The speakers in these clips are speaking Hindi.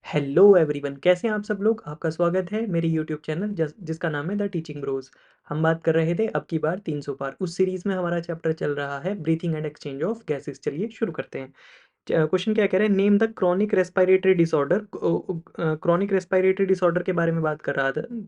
हेलो एवरीवन, कैसे हैं आप सब लोग। आपका स्वागत है मेरे यूट्यूब चैनल जिसका नाम है द टीचिंग ब्रोज। हम बात कर रहे थे अब की बार 300 पार। उस सीरीज़ में हमारा चैप्टर चल रहा है breathing and exchange of gases. चलिए शुरू करते हैं। क्वेश्चन क्या कह रहा है, name the chronic respiratory disorder. Chronic respiratory disorder के बारे में बात कर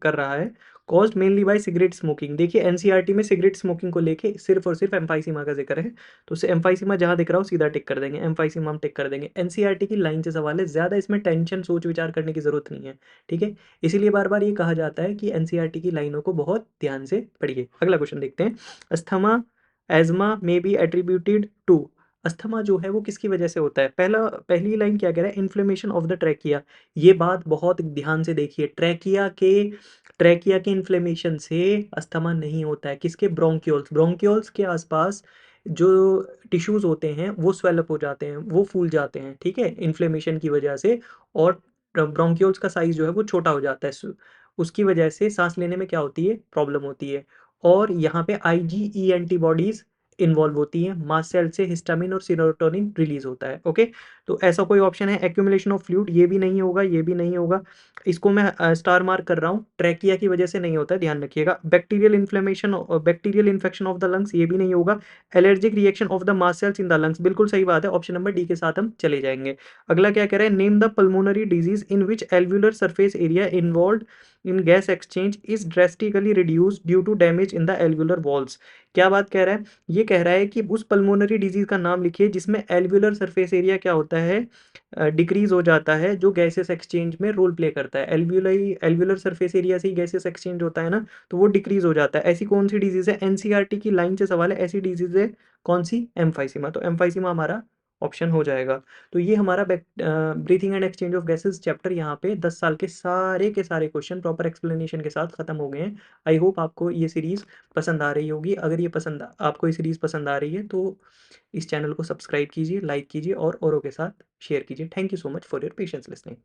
रहा है। Caused mainly by cigarette smoking. देखिए एनसीईआरटी में सिगरेट स्मोकिंग को लेके सिर्फ और सिर्फ एम्फाइसीमा का जिक्र है, तो उसे एम्फाइसीमा जहाँ दिख रहा हो सीधा टिक कर देंगे, एम्फाइसीमा हम टिक कर देंगे। एनसीईआरटी की लाइन से सवाल है, ज़्यादा इसमें टेंशन सोच विचार करने की ज़रूरत नहीं है। ठीक है, इसीलिए बार बार ये कहा जाता है कि एनसीईआरटी की लाइनों को बहुत ध्यान से पढ़िए। अगला क्वेश्चन देखते हैं। अस्थमा एजमा में बी एट्रीब्यूटेड टू। अस्थमा जो है वो किसकी वजह से होता है। पहली लाइन क्या कह रहा है, इन्फ्लेमेशन ऑफ द ट्रैकिया। ये बात बहुत ध्यान से देखिए, ट्रैकिया के इन्फ्लेमेशन से अस्थमा नहीं होता है। किसके, ब्रोंक्यूल्स। ब्रोंक्यूल्स के आसपास जो टिश्यूज होते हैं वो स्वेलअप हो जाते हैं, वो फूल जाते हैं, ठीक है, इन्फ्लेमेशन की वजह से। और ब्रोंक्यूल्स का साइज जो है वो छोटा हो जाता है, उसकी वजह से सांस लेने में क्या होती है, प्रॉब्लम होती है। और यहाँ पे आईजीई एंटीबॉडीज इन्वॉल्व होती है, मास्ट सेल से हिस्टामिन और सीरोटोनिन रिलीज होता है। ओके, तो ऐसा कोई ऑप्शन है, एक्यूमुलेशन ऑफ फ्लूइड, ये भी नहीं होगा, ये भी नहीं होगा। इसको मैं स्टार मार्क कर रहा हूँ, ट्रैकिया की वजह से नहीं होता है, ध्यान रखिएगा। Bacterial infection of the lungs, ये भी नहीं होगा। Allergic reaction of the mast cells in the lungs, बिल्कुल सही बात है, ऑप्शन नंबर डी के साथ हम चले जाएंगे। अगला क्या कह रहा है, name the pulmonary disease in which alveolar surface area involve in gas exchange is drastically reduce due to damage in the alveolar walls. क्या बात कह रहा है, ये कह रहा है कि उस पल्मोनरी डिजीज का नाम लिखिए जिसमें एल्व्यूलर सरफेस एरिया क्या होता है, डिक्रीज हो जाता है, जो गैसेस एक्सचेंज में रोल प्ले करता है। एल्व्यूलर सरफेस एरिया से ही गैसेस एक्सचेंज होता है ना, तो वो डिक्रीज हो जाता है। ऐसी कौन सी डिजीज है, एनसीईआरटी की लाइन से सवाल है, ऐसी डिजीज है कौन सी, एम्फाइसीमा। तो एम्फाइसीमा हमारा ऑप्शन हो जाएगा। तो ये हमारा breathing and exchange of gases chapter यहाँ पे 10 साल के सारे क्वेश्चन प्रॉपर एक्सप्लेनेशन के साथ खत्म हो गए हैं। आई होप आपको ये सीरीज पसंद आ रही होगी। अगर ये आपको ये सीरीज पसंद आ रही है तो इस चैनल को सब्सक्राइब कीजिए, लाइक कीजिए और औरों के साथ शेयर कीजिए। Thank you so much for your patience listening.